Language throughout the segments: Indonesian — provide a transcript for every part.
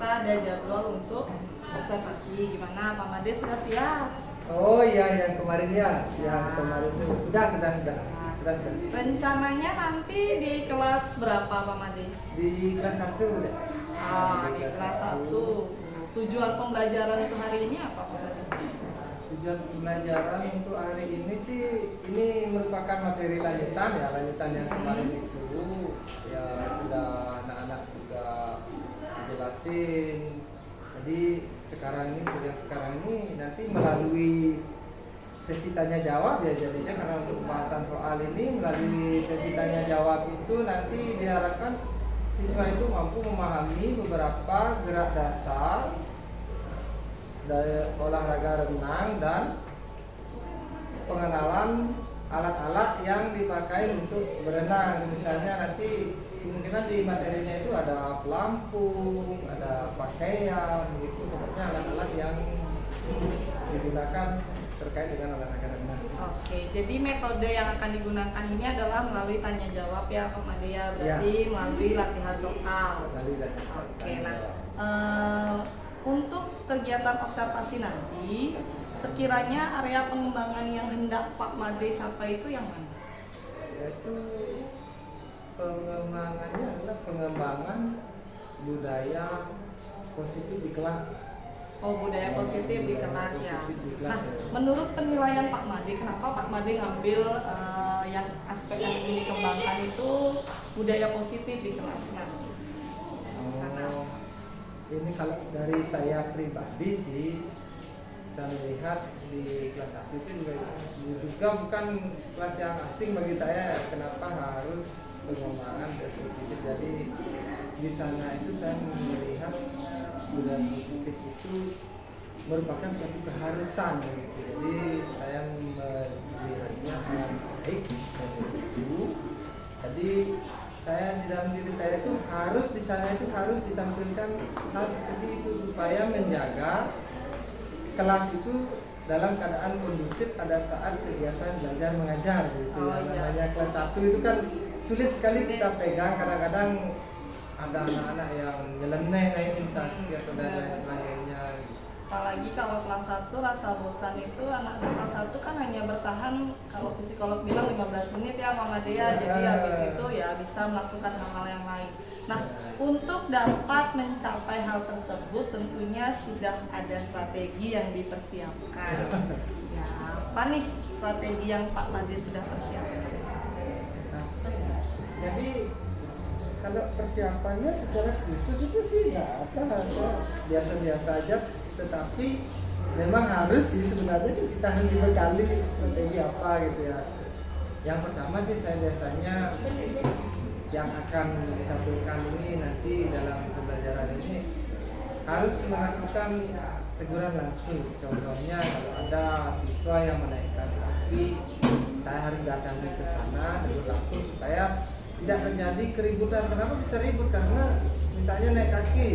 kita ada jadwal untuk observasi. Gimana Pak Made, sudah siap? Oh iya, yang kemarin ya, yang kemarin itu sudah. Rencananya nanti di kelas berapa Pak Made? Di kelas 1 deh. Di kelas 1. Tujuan pembelajaran untuk hari ini apa Pak Made? Tujuan pembelajaran untuk hari ini sih, ini merupakan materi lanjutan yang kemarin itu ya sudah anak-anak juga jelasin. Jadi sekarang ini nanti melalui sesi tanya jawab ya, jadinya karena untuk pembahasan soal ini melalui sesi tanya jawab itu nanti diharapkan siswa itu mampu memahami beberapa gerak dasar dari olahraga renang dan pengenalan alat-alat yang dipakai untuk berenang. Misalnya nanti kemungkinan di materinya itu ada pelampung, ada pakaian, begitu, pokoknya alat-alat yang digunakan terkait dengan olahraga renang. Oke, jadi metode yang akan digunakan ini adalah melalui tanya jawab ya Pak Made ya, berarti melalui latihan soal. Oke, nah untuk kegiatan observasi nanti, sekiranya area pengembangan yang hendak Pak Made capai itu yang mana? Yaitu pengembangannya adalah pengembangan budaya positif di kelas. Oh, budaya positif di kelas ya. Nah, menurut penilaian Pak Made, kenapa Pak Made ngambil yang aspek yang ingin dikembangkan itu budaya positif di kelas? Ini kalau dari saya pribadi sih, saya melihat di kelas 1 itu juga bukan kelas yang asing bagi saya. Kenapa harus pengembangan positif? Jadi di sana itu saya melihat budaya positif itu merupakan suatu keharusan gitu. Jadi saya melihatnya sangat baik itu. Jadi saya di dalam diri saya itu harus di sana itu harus ditampilkan hal seperti itu supaya menjaga kelas itu dalam keadaan kondusif pada saat kegiatan belajar mengajar gitu. Namanya kelas 1 itu kan sulit sekali kita pegang, kadang-kadang ada anak-anak yang nyeleneh naik sakit atau dan lain sebagainya. Apalagi kalau kelas 1 rasa bosan itu anak kelas 1 kan hanya bertahan, kalau psikolog bilang 15 menit ya Pak Made ya, jadi habis itu ya bisa melakukan hal-hal yang lain. Nah, untuk dapat mencapai hal tersebut tentunya sudah ada strategi yang dipersiapkan. Ya, apa nih strategi yang Pak Made sudah persiapkan? Jadi kalau persiapannya secara khusus itu sih nggak ada, biasa-biasa aja. Tetapi memang harus sih sebenarnya kita harus dibekali strategi apa gitu ya. Yang pertama sih saya biasanya yang akan ditampilkan ini nanti dalam pembelajaran ini harus melakukan teguran langsung. Contohnya kalau ada siswa yang menaikkan kaki, saya harus datangi ke sana tegur langsung supaya tidak terjadi keributan. Kenapa bisa ribut? Karena misalnya naik kaki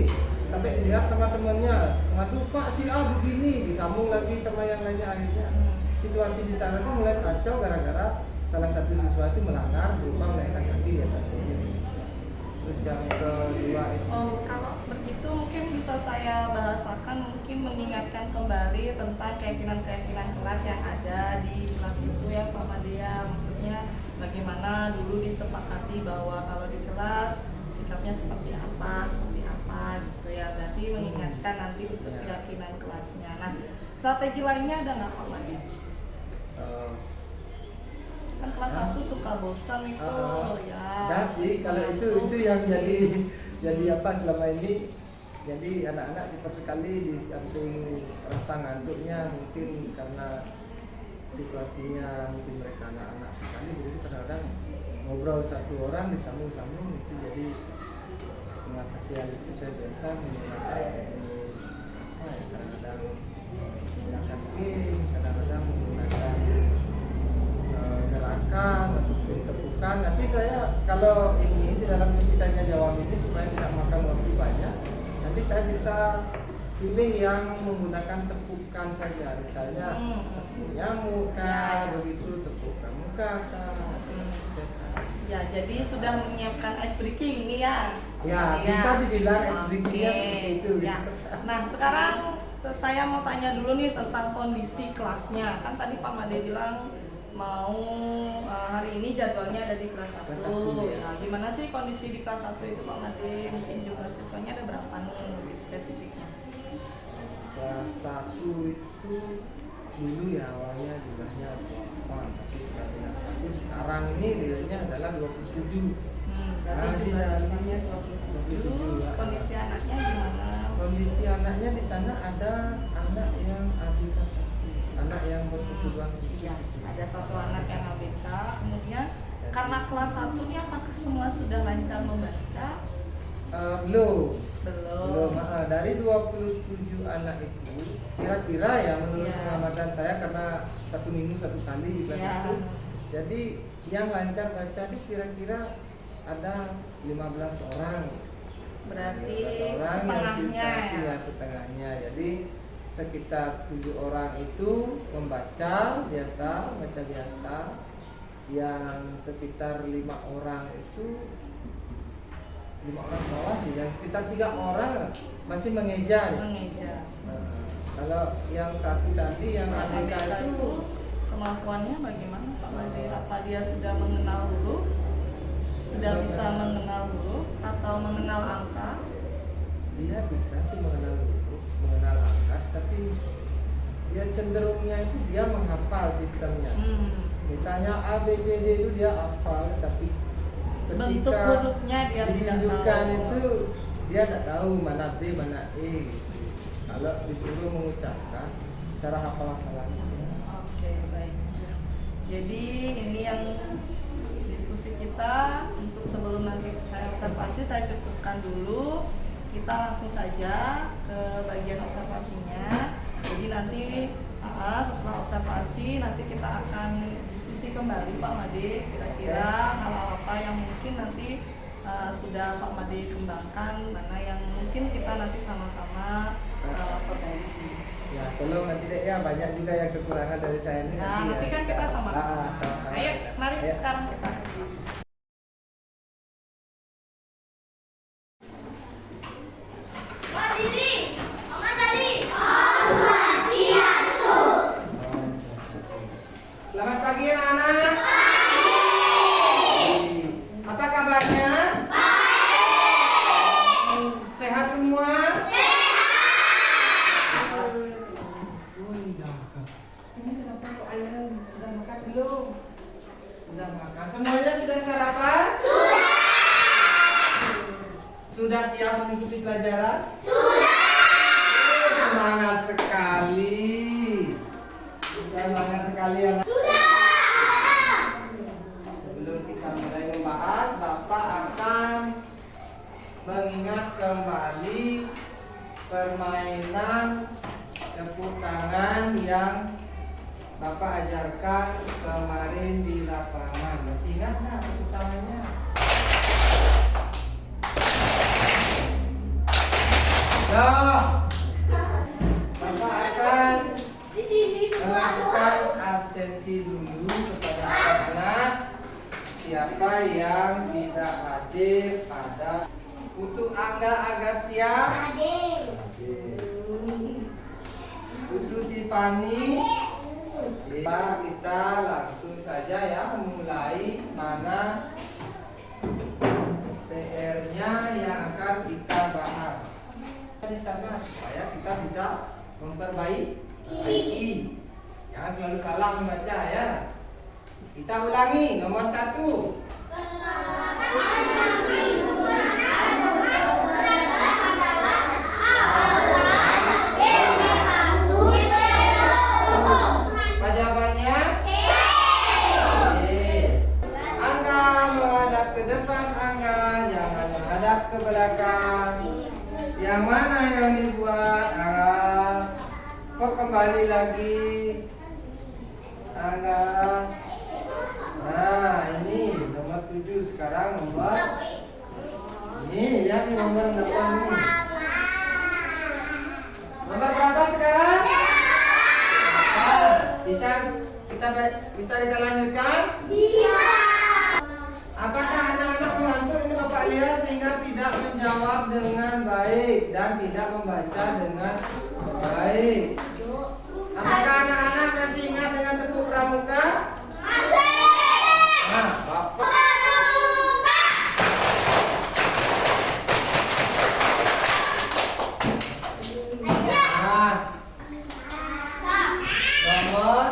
sampai dilihat sama temannya, waduh Pak si A begini, disambung lagi sama yang lainnya, akhirnya situasi di sana tuh mulai kacau gara-gara salah satu siswa itu melanggar berupa menaikkan kaki di atas meja. Terus yang kedua itu kalau begitu mungkin bisa saya bahasakan, mungkin mengingatkan kembali tentang keyakinan-keyakinan kelas yang ada di kelas itu ya Pak Made ya. Maksudnya bagaimana dulu disepakati bahwa kalau di kelas sikapnya seperti apa gitu ya. Berarti mengingatkan nanti untuk keyakinan kelasnya. Nah, strategi lainnya ada nggak Pak Made? Kan kelas 1 suka bosan itu ya. Nah sih kalau itu yang jadi apa selama ini, jadi anak-anak cepat sekali di samping rasa ngantuknya mungkin karena situasinya, mungkin mereka anak-anak sekali, jadi kadang-kadang ngobrol satu orang disambung-sambung itu. Jadi mengatasi hal itu saya biasa menggunakan jenis kadang-kadang menggunakan game, kadang-kadang menggunakan gerakan ataupun tepukan. Nanti saya kalau ini di dalam sesi tanya jawab ini supaya tidak makan waktu banyak, nanti saya bisa pilih yang menggunakan tepukan saja, misalnya tepuknya muka, begitu tepukan muka, Ya, jadi sudah menyiapkan ice breaking nih ya. Ya, bisa dibilang SDG-nya Oke. seperti itu. Ya. Nah, sekarang saya mau tanya dulu nih tentang kondisi kelasnya. Kan tadi Pak Made bilang mau hari ini jadwalnya ada di kelas 1. Kelas 1, ya. Nah, gimana sih kondisi di kelas 1 itu Pak Made? Mungkin jumlah siswanya ada berapa nih lebih spesifiknya? Kelas 1 itu dulu ya awalnya jumlahnya 8, tapi sudah tidak 1. Sekarang ini realnya adalah 27. Berarti jumlah iya. siswanya 27. 27, ya. Kondisi anaknya gimana? Kondisi anaknya di sana ada anak yang ABK 1, anak yang berkebutuhan khusus. Iya, ada satu anak yang ABK. Kemudian karena kelas 1 ini apakah semua sudah lancar membaca? Belum. Belum. Dari 27 anak itu kira-kira ya menurut Ya. pengamatan saya karena satu minggu satu kali di kelas Ya. itu, jadi yang lancar baca itu kira-kira ada 15 orang. Berarti 15 orang setengahnya yang sisa, ya. ya setengahnya. Jadi sekitar 7 orang itu membaca biasa, baca biasa. Yang sekitar 5 orang itu 5 orang bawah sih, yang sekitar 3 orang masih mengeja. Ya. Mengeja. Kalau yang satu tadi yang Yang ABK ABK itu itu kemampuannya bagaimana Pak Made? Apa dia sudah mengenal huruf? Sudah bisa mengenal huruf atau mengenal angka? dia bisa sih mengenal huruf, mengenal angka, tapi dia cenderungnya itu dia menghafal sistemnya. Misalnya A, B, C, D itu dia hafal, tapi Bentuk ketika hurufnya dia tidak ditunjukkan tahu. itu dia tidak tahu mana B, mana E gitu. Kalau disuruh mengucapkan secara hafal-hafalan. Oke, baik. Jadi ini yang diskusi kita untuk sebelum nanti saya observasi, saya cukupkan dulu. Kita langsung saja ke bagian observasinya. Jadi nanti setelah observasi nanti kita akan diskusi kembali Pak Made, kira-kira hal-hal apa yang mungkin nanti sudah Pak Made kembangkan, mana yang mungkin kita nanti sama-sama perbaiki. Ya, tolong nanti deh ya, banyak juga yang kekurangan dari saya ini. Nah, nanti kan kita sama-sama. sama-sama. Ayo, mari Ayo. sekarang kita tulis. Selamat pagi anak-anak. Apa kabarnya? Sehat semua? Ini kenapa kok ayah sudah makan belum? Sudah makan. Semuanya sudah sarapan? Sudah siap mengikuti pelajaran? Semangat sekali. Semangat sekali anak. Sebelum kita mulai membahas, Bapak akan mengingat kembali permainan tepuk tangan yang Bapak ajarkan kemarin di lapangan. Masih ingat nggak tepuk tangannya? Loh, Bapak akan melakukan absensi dulu kepada anak-anak siapa yang tidak hadir pada untuk Angga Agastya, untuk Sifani. Kita langsung saja ya mulai mana PR-nya yang akan kita bahas di sana supaya kita bisa memperbaiki. Jangan selalu salah membaca ya. Kita ulangi nomor 1. Apa jawabannya? Angga menghadap ke depan, Angga jangan menghadap ke belakang. Yang mana yang dibuat? Kok kembali lagi? Angga. Nah, ini nomor 7 sekarang nomor. Ini ya nomor depan ini. Nomor berapa sekarang? Bisa kita lanjutkan? Bisa. Apa baik dan tidak membaca dengan baik. Apakah anak-anak masih ingat dengan tepuk pramuka? Nah, Bapak. Nah, nomor.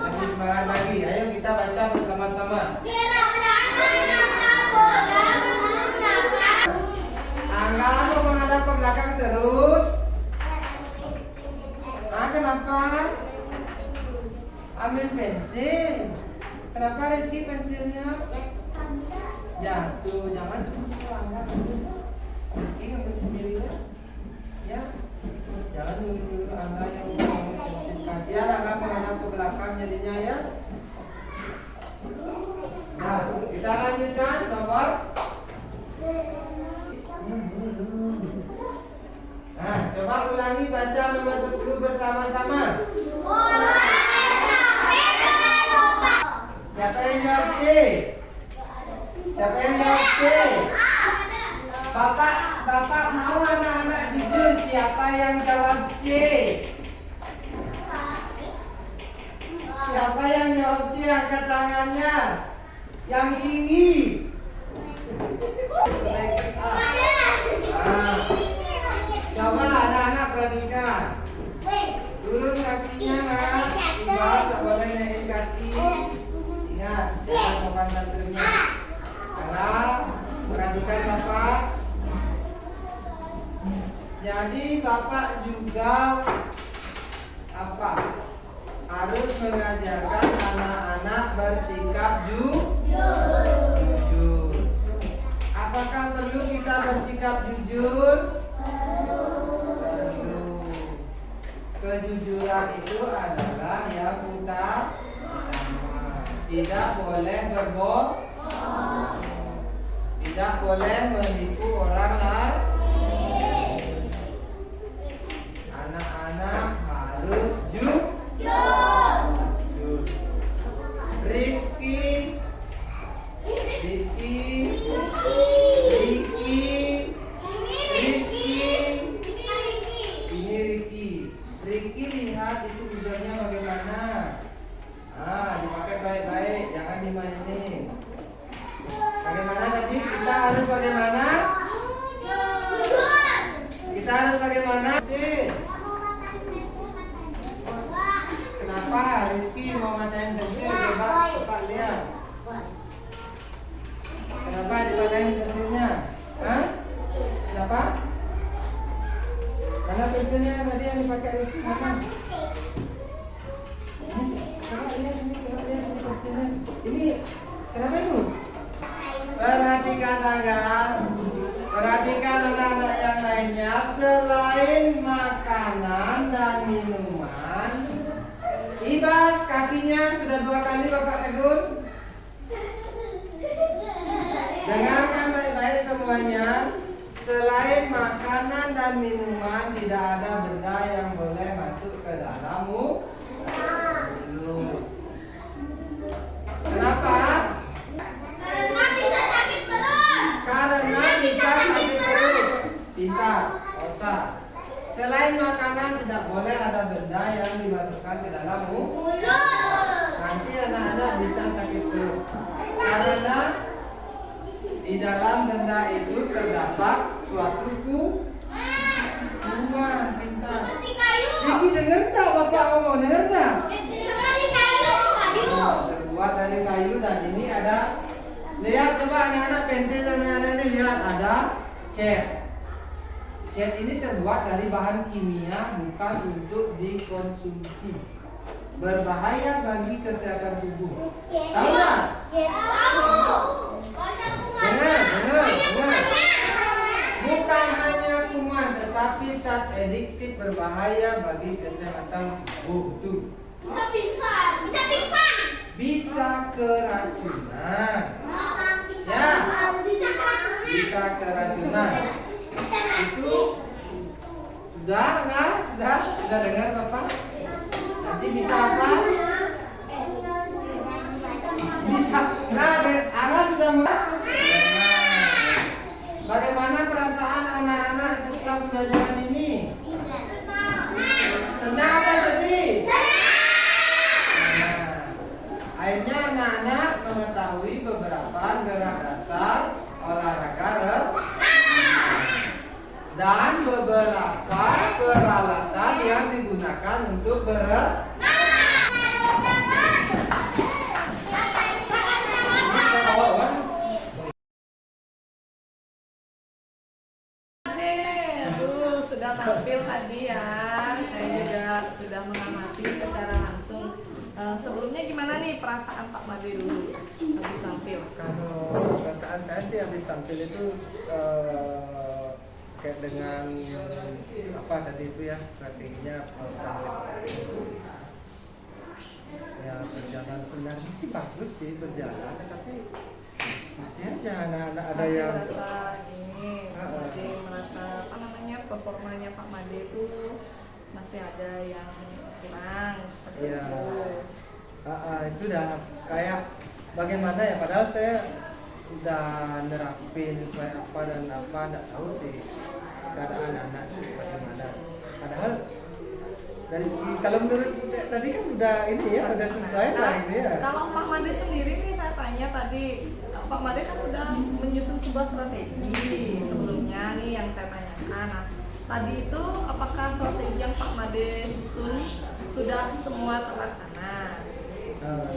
Lebih semangat lagi. Ayo kita baca bersama-sama. Angga mau menghadap ke belakang terus. Kenapa? Ambil pensil. Kenapa Rizky pensilnya jatuh? Jangan semua Angga. Rizky ngambil sendiri ya. Jangan dulu Angga yang mengambil pensil. Kasihan Angga menghadap ke belakang jadinya ya. Nah, kita lanjutkan nomor. Nah, coba ulangi baca nomor 10 bersama-sama. Siapa yang jawab C? Siapa yang jawab C? Bapak mau anak-anak jujur siapa yang jawab C? Siapa yang jawab C angkat tangannya. Yang tinggi. Coba anak-anak perhatikan. Turun kakinya nak. Tinggal tak boleh naik kaki. Ingat, jangan sopan santunnya. Anak, perhatikan Bapak. Jadi Bapak juga apa? Harus mengajarkan anak-anak bersikap jujur. Apakah perlu kita bersikap jujur? Kejujuran itu adalah yang utama. Tidak boleh berbohong. Tidak boleh menipu orang lain. Anak-anak harus jujur. Rifki. Riki lihat itu bibirnya bagaimana. Dipakai baik-baik, jangan dimainin. Bagaimana tadi? Kita harus bagaimana? Kita harus bagaimana? Kenapa Rizky mau ngatain pensil? Coba lihat. Kenapa dipatahin pensilnya? Kenapa? Mana pensilnya tadi yang dipakai Rizky? Mana? Coba lihat ini pensilnya. Ini kenapa itu? Perhatikan anak-anak yang lainnya. Selain makanan dan minuman, Ibas kakinya sudah 2 kali Bapak tegur. Dengarkan baik-baik semuanya. Selain makanan dan minuman, tidak ada benda yang boleh masuk ke dalam mulut. Kenapa? Karena bisa sakit perut. Tidak, osak. Selain makanan, tidak boleh ada benda yang dimasukkan ke dalam mulut. Nanti anak-anak bisa sakit perut. Karena di dalam benda itu terdapat suatu kuman. Pintar. Ini dengar tak Bapak ngomong? Dengar tak? Terbuat dari kayu dan ini ada. Lihat coba anak-anak pensil dan anak-anak ini lihat ada cat. Cat ini terbuat dari bahan kimia, bukan untuk dikonsumsi. Berbahaya bagi kesehatan tubuh. Tahu tak? Dengar. Bukan hanya kuman, tetapi zat adiktif berbahaya bagi kesehatan tubuh. Bisa keracunan. Ya. Bisa keracunan. Itu sudah enggak? Sudah dengar Bapak? Nanti bisa apa? Bisa. Nah, Ana sudah mulai. anak-anak mengetahui beberapa gerak dasar olahraga dan beberapa peralatan yang digunakan untuk berenang. Aduh, sudah tampil tadi ya. Saya juga sudah mengamati secara langsung. Sebelumnya gimana nih perasaan Pak Made dulu habis tampil? Kalau perasaan saya sih habis tampil itu kayak dengan apa tadi itu ya, strateginya ya berjalan sebenarnya sih bagus sih berjalan, tetapi masih aja anak-anak ada Masih yang merasa gini, Pak Made merasa apa namanya performanya Pak Made itu masih ada yang kurang seperti Iya. itu. Itu udah kayak bagaimana ya, padahal saya udah nerapin sesuai apa dan apa, nggak tahu sih keadaan anak itu bagaimana. Padahal dari segi kalau menurut tadi kan udah ini ya, udah sesuai lah ini ya. Kalau Pak Made sendiri nih saya tanya tadi, Pak Made kan sudah menyusun sebuah strategi sebelumnya nih yang saya tanyakan. Nah, tadi itu apakah strategi yang Pak Made susun sudah semua terlaksana?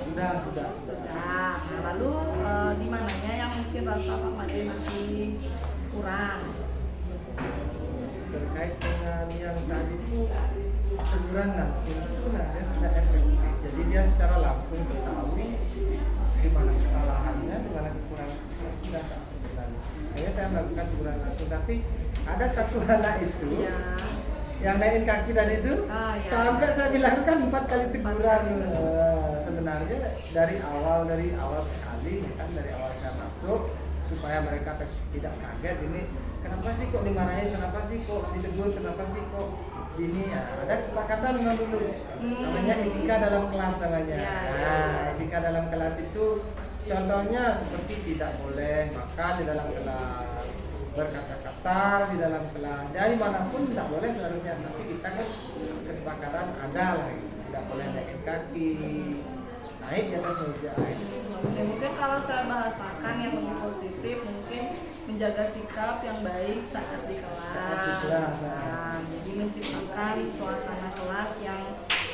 Sudah. Sudah. Nah, lalu di mananya yang mungkin rasa Pak Made masih kurang? Terkait dengan yang tadi itu teguran langsung sebenarnya sudah efektif. Jadi dia secara langsung tahu di mana kesalahannya, di mana kekurangannya, sudah tahu sebenarnya. Akhirnya saya melakukan teguran langsung, tapi ada satu anak itu Ya. yang naikin kaki tadi itu Ya. sampai saya bilangkan 4 kali teguran. Sebenarnya dari awal sekali kan, dari awal saya masuk supaya mereka tidak kaget ini kenapa sih kok dimarahin, kenapa sih kok ditegur, kenapa sih kok ini ya. Ada kesepakatan memang dulu namanya etika dalam kelas namanya. Ya. Nah, etika dalam kelas itu contohnya seperti tidak boleh makan di dalam kelas, berkata kasar di dalam kelas, dari manapun tidak boleh seharusnya, tapi kita kan kesepakatan ada lah gitu. Tidak boleh naikin kaki, naik di atas meja. Oke, mungkin kalau saya bahasakan yang lebih positif, mungkin menjaga sikap yang baik saat di kelas. Nah, jadi menciptakan suasana kelas yang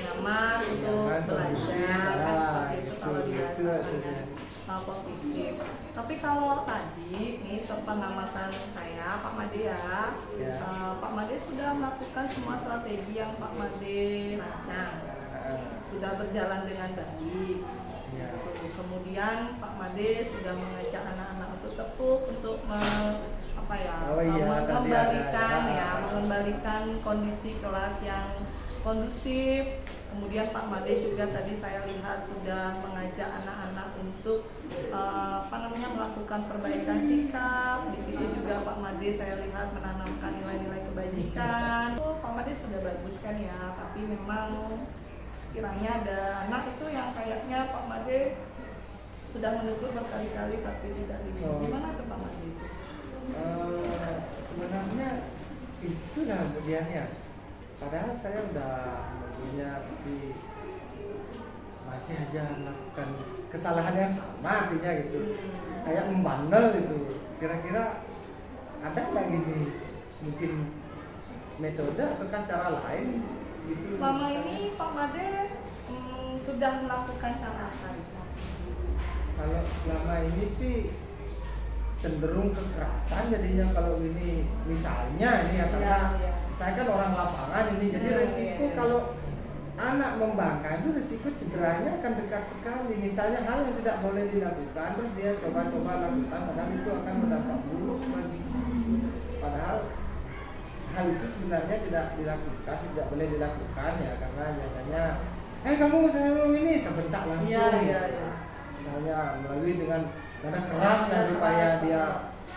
nyaman untuk belajar, kan seperti itu kalau dibahasakannya positif. Tapi kalau tadi nih sepengamatan saya Pak Made ya, Pak Made sudah melakukan semua strategi yang Pak Made rancang, sudah berjalan dengan baik. Kemudian Pak Made sudah mengajak anak-anak untuk tepuk untuk mengembalikan kondisi kelas yang kondusif. Kemudian Pak Made juga tadi saya lihat sudah mengajak anak-anak untuk melakukan perbaikan sikap. Di situ juga Pak Made saya lihat menanamkan nilai-nilai kebajikan. Pak Made sudah bagus kan ya, tapi memang sekiranya ada anak itu yang kayaknya Pak Made sudah menegur berkali-kali tapi tidak diminta. Gimana tuh Pak Made? Sebenarnya itu lah bagiannya. Padahal saya udah punya, tapi masih aja melakukan kesalahan yang sama artinya gitu. Kayak membandel gitu. Kira-kira ada nggak gini? Mungkin metode ataukah cara lain? Gitu. Selama ini Pak Made sudah melakukan cara apa? Kalau selama ini sih cenderung kekerasan jadinya. Kalau ini misalnya ini ya, karena saya kan orang lapangan ini, jadi resiko kalau anak membangkang itu resiko cederanya akan dekat sekali. Misalnya hal yang tidak boleh dilakukan terus dia coba-coba lakukan, padahal itu akan berdampak buruk bagi. Padahal hal itu sebenarnya tidak dilakukan, tidak boleh dilakukan ya, karena biasanya kamu saya mau ini, saya bentak langsung. Misalnya melalui dengan nada keras ya, supaya dia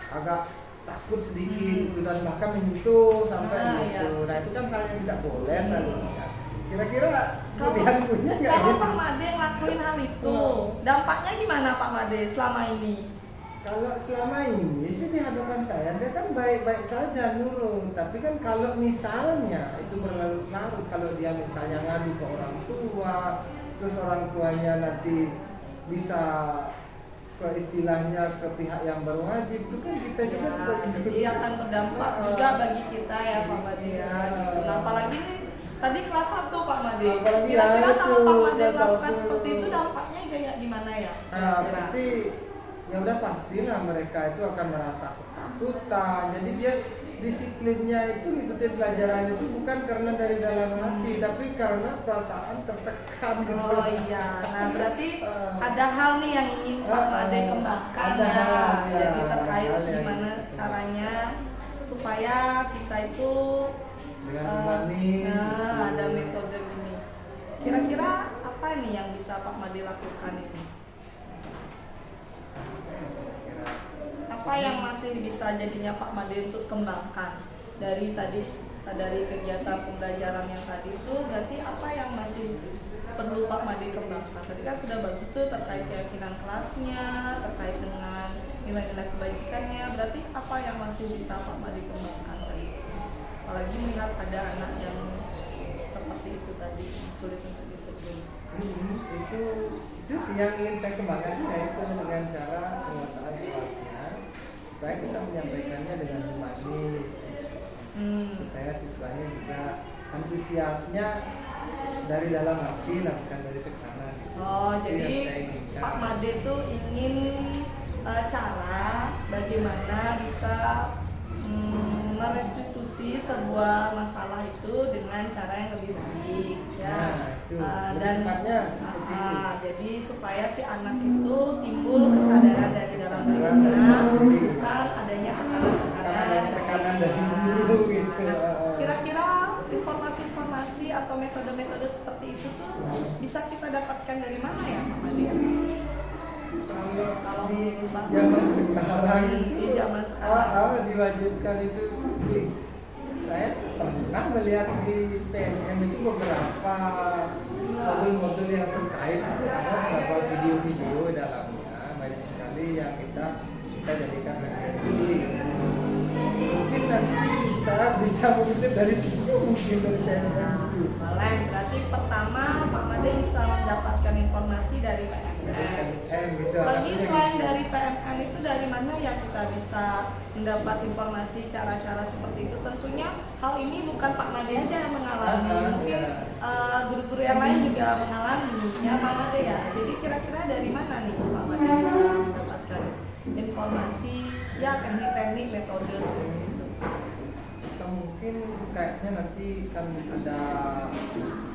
agak takut sedikit dan bahkan menyentuh sampai gitu. Nah itu kan hal yang tidak boleh seharusnya. Kira-kira kemudian punya nggak? Kalau Pak Made ngelakuin hal itu, dampaknya gimana Pak Made selama ini? Kalau selama ini sih di hadapan saya dia kan baik-baik saja nurut. Tapi kan kalau misalnya itu berlarut-larut, kalau dia misalnya ngadu ke orang tua, terus orang tuanya nanti bisa ke istilahnya ke pihak yang berwajib, itu kan kita juga Ya, sebagai jadi akan berdampak juga bagi kita ya Pak Made ya. Gitu. Nah, apalagi nih tadi kelas 1 Pak Made. Apalagi Kira-kira ya, kalau itu, Pak Made kelas melakukan 1. seperti itu dampaknya kayak gimana ya? Nah, Kira-kira? pasti ya udah pastilah mereka itu akan merasa ketakutan. Jadi dia disiplinnya itu ngikutin pelajaran itu bukan karena dari dalam hati, tapi karena perasaan tertekan gitu. Oh iya, nah berarti ada hal nih yang ingin Pak Made kembangkan ada ya. hal, ya, Jadi terkait ada hal yang gimana ingin caranya supaya kita itu dengan humanis. nah, ada metode ini. Kira-kira apa nih yang bisa Pak Made lakukan ini? Apa yang masih bisa jadinya Pak Made untuk kembangkan dari kegiatan pembelajaran yang tadi itu, berarti apa yang masih perlu Pak Made kembangkan? Tadi kan sudah bagus tuh terkait keyakinan kelasnya, terkait dengan nilai-nilai kebajikannya, berarti apa yang masih bisa Pak Made kembangkan tadi? Apalagi melihat ada anak yang seperti itu tadi, sulit untuk ditegur. Itu sih yang ingin saya kembangkan, yaitu dengan cara penguasaan kelasnya supaya kita menyampaikannya dengan humanis, supaya siswanya juga antusiasnya dari dalam hati, bukan dari tekanan. Oh, Itu yang jadi saya inginkan. Pak Made tuh ingin cara bagaimana bisa merestitusi sebuah masalah itu dengan cara yang lebih baik ya. Nah, itu. Lebih Dan tepatnya seperti itu. jadi supaya si anak itu timbul kesadaran dari dalam dirinya bukan adanya tekanan dari guru gitu. Kira-kira informasi-informasi atau metode-metode seperti itu tuh bisa kita dapatkan dari mana ya Pak Made? Kalau di zaman sekarang Di zaman sekarang. diwajibkan itu sih, saya pernah melihat di PNM itu beberapa modul-modul yang terkait itu ada beberapa video-video dalamnya, banyak sekali yang kita bisa jadikan referensi. Mungkin nanti saya bisa mengutip dari situ, mungkin dari PNM itu. Boleh, berarti pertama Pak Made bisa mendapatkan informasi dari PMM. Gitu. Lagi selain dari PMM itu dari mana ya kita bisa mendapat informasi cara-cara seperti itu? Tentunya hal ini bukan Pak Made aja yang mengalami, mungkin guru-guru yang lain juga mengalami ya Pak Made ya. Jadi kira-kira dari mana nih Pak Made bisa mendapatkan informasi ya teknik-teknik metode seperti itu? Atau mungkin kayaknya nanti kan ada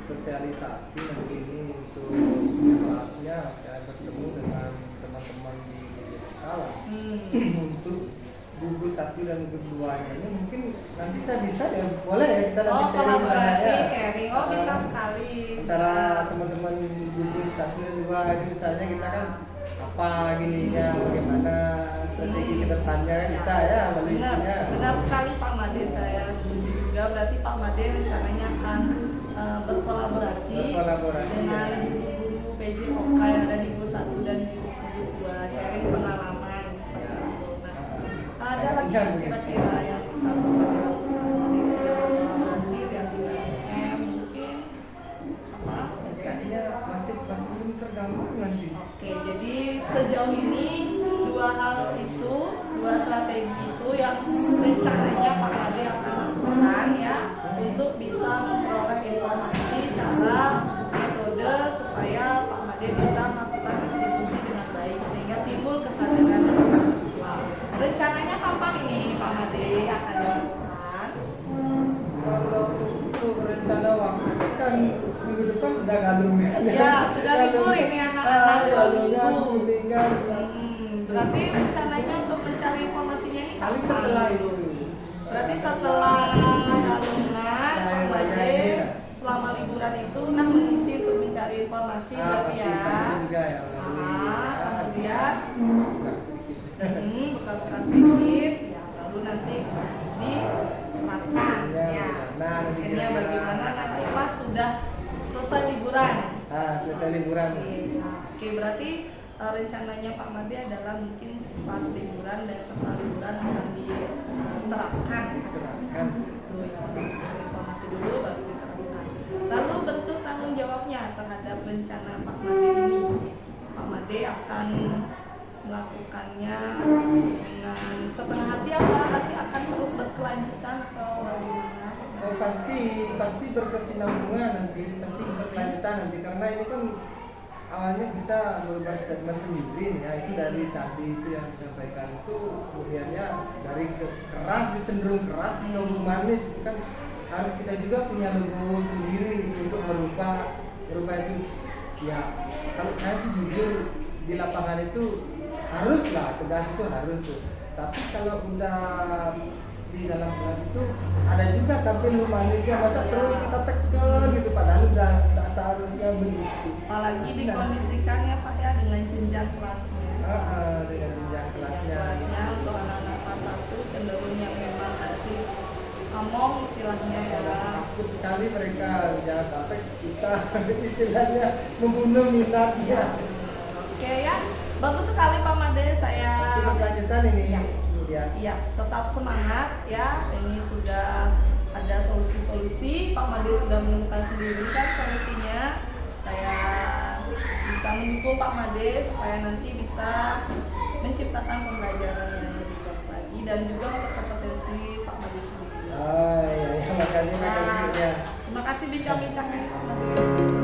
sosialisasi nanti ini untuk kelasnya, saya bertemu dengan teman-teman di sekolah untuk gugus 1 dan gugus 2-nya ini mungkin nanti saya bisa ya, boleh ya kita nanti sharing kolaborasi, ya. sharing, bisa sekali Antara teman-teman gugus 1 dan 2 ini misalnya kita kan apa gininya, bagaimana strategi ke depannya kan bisa ya, benar sekali Pak Made, saya setuju juga. Berarti Pak Made rencananya akan berkolaborasi dengan guru-guru PJOK yang ada di gugus 1 dan di gugus 2, sharing pengalaman seperti itu. Nah, ada lagi kira-kira yang bisa Pak Made lakukan? Tadi sudah berkolaborasi dengan PMM, mungkin apa? kayaknya masih belum tergambar nanti. Oke, jadi sejauh ini dua strategi itu yang rencananya Pak Made akan lakukan ya untuk bisa memperoleh informasi, cara, metode supaya Pak Made bisa melakukan restitusi dengan baik sehingga timbul kesadaran dari siswa. Rencananya kapan ini Pak Made akan dilakukan? Kalau untuk rencana waktu sih kan minggu depan sudah galung kan Ya, sudah libur ini anak-anak 2 minggu. kuningan Berarti rencananya untuk mencari informasinya ini kali kapan? setelah itu. Berarti setelah galungan Pak Made selama liburan itu mengisi untuk mencari informasi berarti pasti ya. saya juga ya. Kemudian Bukan sedikit. buka-buka sedikit ya baru nanti diterapkan ya. Hasilnya bagaimana nanti pas sudah selesai liburan. Selesai liburan. Oke, berarti rencananya Pak Made adalah mungkin pas liburan dan setelah liburan akan diterapkan. Diterapkan. Itu ya, cari informasi dulu baru diterapkan. Lalu bentuk tanggung jawabnya terhadap rencana Pak Made ini Pak Made akan melakukannya dengan setengah hati apa nanti akan terus berkelanjutan atau bagaimana? Oh, pasti berkesinambungan nanti, pasti berkelanjutan nanti, karena ini kan awalnya kita merubah statement sendiri nih ya, itu dari tadi itu yang disampaikan itu kemudiannya dari keras cenderung keras ke humanis, itu kan harus kita juga punya logo sendiri untuk merubah itu ya. Kalau saya sih jujur di lapangan itu haruslah tegas, itu harus, tapi kalau udah di dalam kelas itu ada juga tampil humanisnya, masa terus kita tekan gitu padahal udah tak seharusnya begitu. Apalagi dikondisikan ya Pak ya dengan jenjang kelasnya. Dengan jenjang kelasnya. Kelasnya untuk anak-anak kelas 1 cenderung yang memang asik ngomong istilahnya ya. Takut sekali mereka, jangan sampai kita istilahnya membunuh minatnya. Oke ya, bagus sekali Pak Made, saya Pasti berkelanjutan ini. Ya. Kemudian. Ya, tetap semangat ya. Ini sudah ada solusi-solusi. Pak Made sudah menemukan sendiri kan solusinya. Saya bisa mendukung Pak Made supaya nanti bisa menciptakan pembelajaran yang lebih baik lagi dan juga untuk kompetensi Pak Made sendiri. Iya, makasih ya. Terima kasih bincang-bincangnya Pak Made.